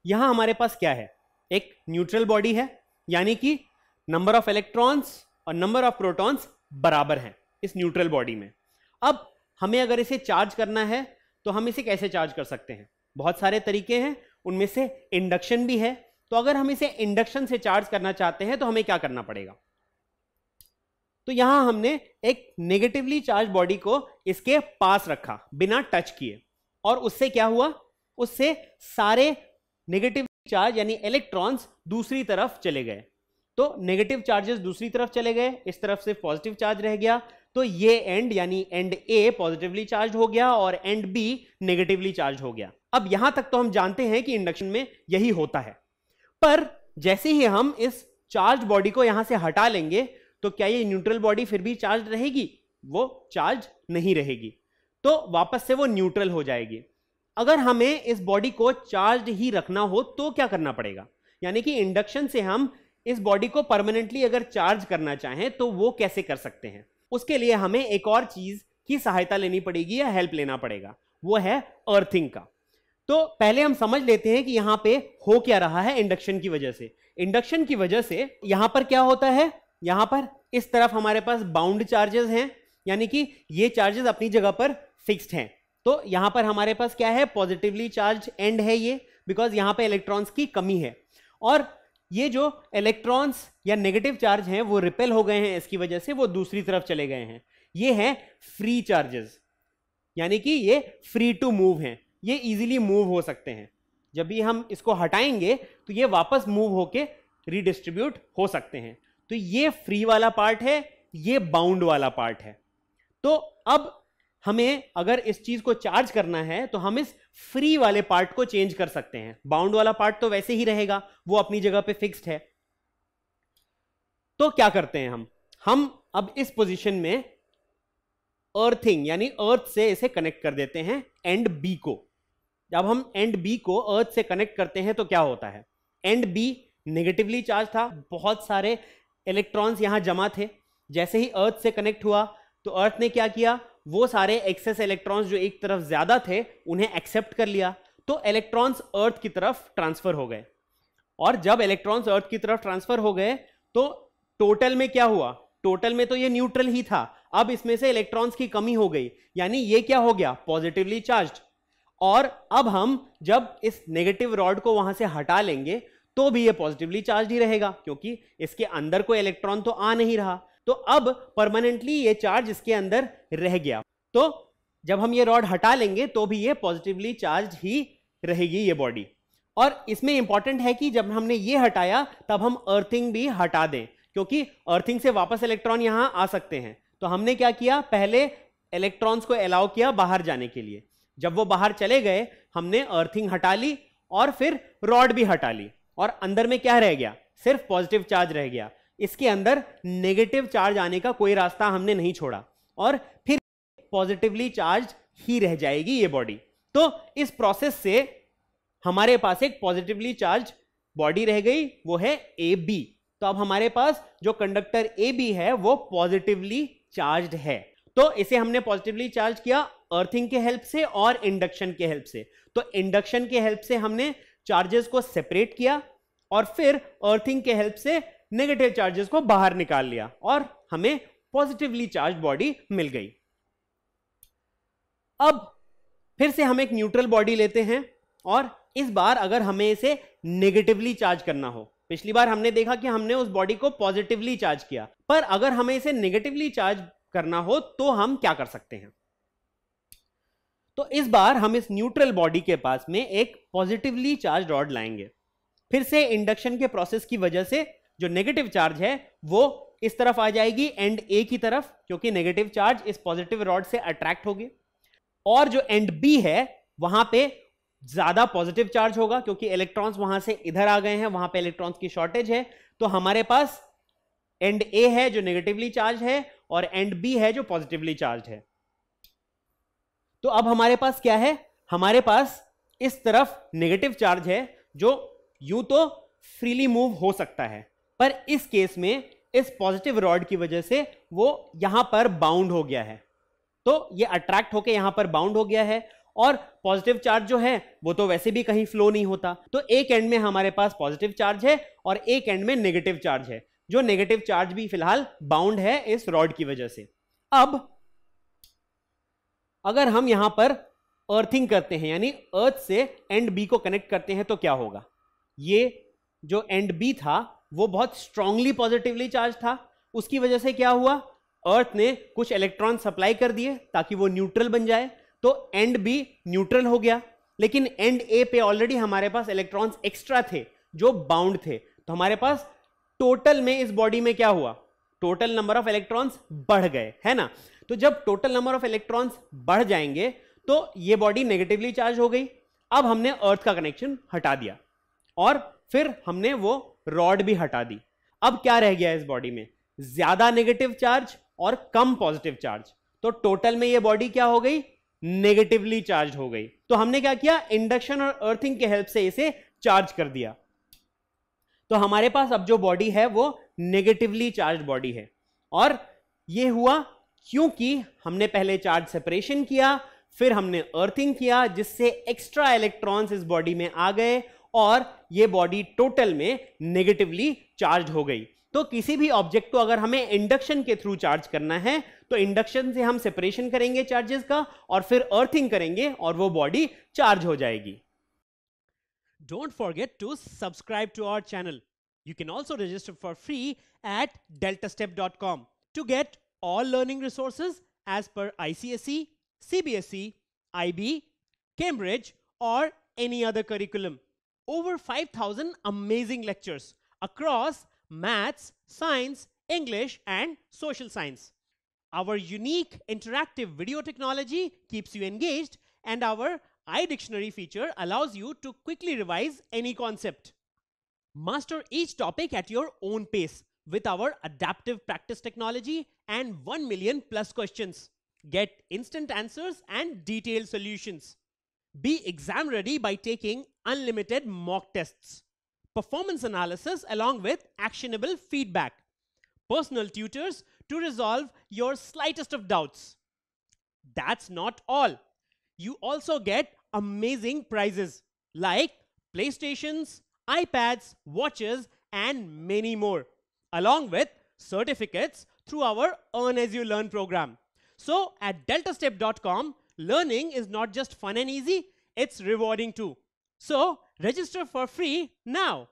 यहां हमारे पास क्या है, एक न्यूट्रल बॉडी है, यानी कि नंबर ऑफ इलेक्ट्रॉन्स और नंबर ऑफ प्रोटॉन्स बराबर हैं इस न्यूट्रल बॉडी में। अब हमें अगर इसे चार्ज करना है तो हम इसे कैसे चार्ज कर सकते हैं? बहुत सारे तरीके हैं, उनमें से इंडक्शन भी है। तो अगर हम इसे इंडक्शन से चार्ज करना चाहते हैं तो हमें क्या करना पड़ेगा? तो यहां हमने एक नेगेटिवली चार्ज बॉडी को इसके पास रखा बिना टच किए, और उससे क्या हुआ? उससे सारे नेगेटिव चार्ज यानी इलेक्ट्रॉन्स दूसरी तरफ चले गए। तो नेगेटिव चार्जेस दूसरी तरफ चले गए, इस तरफ से पॉजिटिव चार्ज रह गया। तो ये एंड यानी एंड ए पॉजिटिवली चार्ज हो गया और एंड बी नेगेटिवली चार्ज हो गया। अब यहां तक तो हम जानते हैं कि इंडक्शन में यही होता है, पर जैसे ही हम इस चार्ज बॉडी को यहां से हटा लेंगे तो क्या ये न्यूट्रल बॉडी फिर भी चार्ज रहेगी? वो चार्ज नहीं रहेगी, तो वापस से वो न्यूट्रल हो जाएगी। अगर हमें इस बॉडी को चार्ज ही रखना हो तो क्या करना पड़ेगा? यानी कि इंडक्शन से हम इस बॉडी को परमानेंटली अगर चार्ज करना चाहें तो वो कैसे कर सकते हैं? उसके लिए हमें एक और चीज की सहायता लेनी पड़ेगी या हेल्प लेना पड़ेगा, वो है अर्थिंग का। तो पहले हम समझ लेते हैं कि यहां पे हो क्या रहा है इंडक्शन की वजह से। इंडक्शन की वजह से यहां पर क्या होता है, यहां पर इस तरफ हमारे पास बाउंड चार्जेस हैं, यानी कि ये चार्जेस अपनी जगह पर फिक्स्ड हैं। तो यहां पर हमारे पास क्या है? पॉजिटिवली चार्ज एंड है ये, बिकॉज यहां पे इलेक्ट्रॉन्स की कमी है। और ये जो इलेक्ट्रॉन्स या नेगेटिव चार्ज हैं वो रिपेल हो गए हैं, इसकी वजह से वो दूसरी तरफ चले गए हैं। ये हैं फ्री चार्जेस, यानी कि ये फ्री टू मूव हैं, ये इजीली मूव हो सकते हैं। जब भी हम इसको हटाएंगे तो ये वापस मूव होके रीडिस्ट्रीब्यूट हो सकते हैं। तो ये फ्री वाला पार्ट है, ये बाउंड वाला पार्ट है। तो अब हमें अगर इस चीज को चार्ज करना है तो हम इस फ्री वाले पार्ट को चेंज कर सकते हैं। बाउंड वाला पार्ट तो वैसे ही रहेगा, वो अपनी जगह पे फिक्स्ड है। तो क्या करते हैं हम अब इस पोजीशन में अर्थिंग यानी अर्थ से इसे कनेक्ट कर देते हैं एंड बी को। जब हम एंड बी को अर्थ से कनेक्ट करते हैं तो क्या होता है? एंड बी नेगेटिवली चार्ज था, बहुत सारे इलेक्ट्रॉन्स यहां जमा थे। जैसे ही अर्थ से कनेक्ट हुआ तो अर्थ ने क्या किया? वो सारे एक्सेस इलेक्ट्रॉन्स जो एक तरफ ज्यादा थे उन्हें एक्सेप्ट कर लिया, तो इलेक्ट्रॉन्स अर्थ की तरफ ट्रांसफर हो गए। और जब इलेक्ट्रॉन्स अर्थ की तरफ ट्रांसफर हो गए तो टोटल में क्या हुआ? टोटल में तो ये न्यूट्रल ही था, अब इसमें से इलेक्ट्रॉन्स की कमी हो गई, यानी ये क्या हो गया? Positively charged. और अब हम जब इस नेगेटिव रॉड को वहां से हटा लेंगे तो भी ये पॉजिटिवली चार्ज ही रहेगा, क्योंकि इसके अंदर कोई इलेक्ट्रॉन तो आ नहीं रहा। तो अब परमानेंटली ये चार्ज इसके अंदर रह गया। तो जब हम ये रॉड हटा लेंगे तो भी ये पॉजिटिवली चार्ज ही रहेगी ये बॉडी। और इसमें इंपॉर्टेंट है कि जब हमने ये हटाया तब हम अर्थिंग भी हटा दें, क्योंकि अर्थिंग से वापस इलेक्ट्रॉन यहां आ सकते हैं। तो हमने क्या किया? पहले इलेक्ट्रॉन्स को अलाउ किया बाहर जाने के लिए। जब वो बाहर चले गए हमने अर्थिंग हटा ली और फिर रॉड भी हटा ली, और अंदर में क्या रह गया? सिर्फ पॉजिटिव चार्ज रह गया। इसके अंदर नेगेटिव चार्ज आने का कोई रास्ता हमने नहीं छोड़ा, और फिर पॉजिटिवली चार्ज ही रह जाएगी ये बॉडी। तो इस प्रोसेस से हमारे पास एक पॉजिटिवली चार्ज बॉडी रह गई, वो है ए बी। तो अब हमारे पास जो कंडक्टर ए बी है वो पॉजिटिवली चार्ज्ड है। तो इसे हमने पॉजिटिवली चार्ज किया अर्थिंग के हेल्प से और इंडक्शन के हेल्प से। तो इंडक्शन के हेल्प से हमने चार्जेस को सेपरेट किया और फिर अर्थिंग के हेल्प से नेगेटिव चार्जेस को बाहर निकाल लिया और हमें पॉजिटिवली चार्ज बॉडी मिल गई। अब फिर से हम एक न्यूट्रल बॉडी लेते हैं और इस बार अगर हमें इसे नेगेटिवली चार्ज करना हो, पिछली बार हमने देखा कि हमने उस बॉडी को पॉजिटिवली चार्ज किया, पर अगर हमें इसे नेगेटिवली चार्ज करना हो तो हम क्या कर सकते हैं? तो इस बार हम इस न्यूट्रल बॉडी के पास में एक पॉजिटिवली चार्ज रॉड लाएंगे। फिर से इंडक्शन के प्रोसेस की वजह से जो नेगेटिव चार्ज है वो इस तरफ आ जाएगी एंड ए की तरफ, क्योंकि नेगेटिव चार्ज इस पॉजिटिव रॉड से अट्रैक्ट होगी। और जो एंड बी है वहां पे ज्यादा पॉजिटिव चार्ज होगा, क्योंकि इलेक्ट्रॉन्स वहां से इधर आ गए हैं, वहां पे इलेक्ट्रॉन्स की शॉर्टेज है। तो हमारे पास एंड ए है जो नेगेटिवली चार्ज है और एंड बी है जो पॉजिटिवली चार्ज है। तो अब हमारे पास क्या है? हमारे पास इस तरफ नेगेटिव चार्ज है जो यूं तो फ्रीली मूव हो सकता है, पर इस केस में इस पॉजिटिव रॉड की वजह से वो यहां पर बाउंड हो गया है। तो ये अट्रैक्ट होकर यहां पर बाउंड हो गया है और पॉजिटिव चार्ज जो है वो तो वैसे भी कहीं फ्लो नहीं होता, तो एक एंड में हमारे पास पॉजिटिव चार्ज है और एक एंड में नेगेटिव चार्ज है, जो नेगेटिव चार्ज भी फिलहाल बाउंड है इस रॉड की वजह से। अब अगर हम यहां पर अर्थिंग करते हैं, यानी अर्थ से एंड बी को कनेक्ट करते हैं, तो क्या होगा? ये जो एंड बी था वो बहुत स्ट्रांगली पॉजिटिवली चार्ज था, उसकी वजह से क्या हुआ, अर्थ ने कुछ इलेक्ट्रॉन सप्लाई कर दिए ताकि वो न्यूट्रल बन जाए, तो एंड बी न्यूट्रल हो गया। लेकिन एंड ए पे ऑलरेडी हमारे पास इलेक्ट्रॉन्स एक्स्ट्रा थे जो बाउंड थे, तो हमारे पास टोटल में इस बॉडी में क्या हुआ, टोटल नंबर ऑफ इलेक्ट्रॉन्स बढ़ गए, है ना। तो जब टोटल नंबर ऑफ इलेक्ट्रॉन्स बढ़ जाएंगे तो ये बॉडी नेगेटिवली चार्ज हो गई। अब हमने अर्थ का कनेक्शन हटा दिया और फिर हमने वो रॉड भी हटा दी। अब क्या रह गया इस बॉडी में, ज्यादा नेगेटिव चार्ज और कम पॉजिटिव चार्ज, तो टोटल में ये बॉडी क्या हो गई, नेगेटिवली चार्ज हो गई। तो हमने क्या किया, इंडक्शन और अर्थिंग के हेल्प से इसे चार्ज कर दिया। तो हमारे पास अब जो बॉडी है वो नेगेटिवली चार्ज बॉडी है, और ये हुआ क्योंकि हमने पहले चार्ज सेपरेशन किया, फिर हमने अर्थिंग किया, जिससे एक्स्ट्रा इलेक्ट्रॉन्स इस बॉडी में आ गए और ये बॉडी टोटल में नेगेटिवली चार्ज हो गई। तो किसी भी ऑब्जेक्ट को अगर हमें इंडक्शन के थ्रू चार्ज करना है तो इंडक्शन से हम सेपरेशन करेंगे चार्जेस का और फिर अर्थिंग करेंगे और वो बॉडी चार्ज हो जाएगी। Don't forget to subscribe to our channel. You can also register for free at deltastep.com to get all learning resources as per ICSE, CBSE, IB, Cambridge, or any other curriculum. Over 5,000 amazing lectures across maths, science, English, and social science. Our unique interactive video technology keeps you engaged, and our iDictionary feature allows you to quickly revise any concept. Master each topic at your own pace with our adaptive practice technology and 1 million plus questions. Get instant answers and detailed solutions. Be exam ready by taking unlimited mock tests, performance analysis along with actionable feedback, personal tutors to resolve your slightest of doubts. That's not all. You also get amazing prizes like PlayStations, iPads, watches, and many more, along with certificates through our Earn As You Learn program. So at deltastep.com, learning is not just fun and easy, it's rewarding too. So register for free now.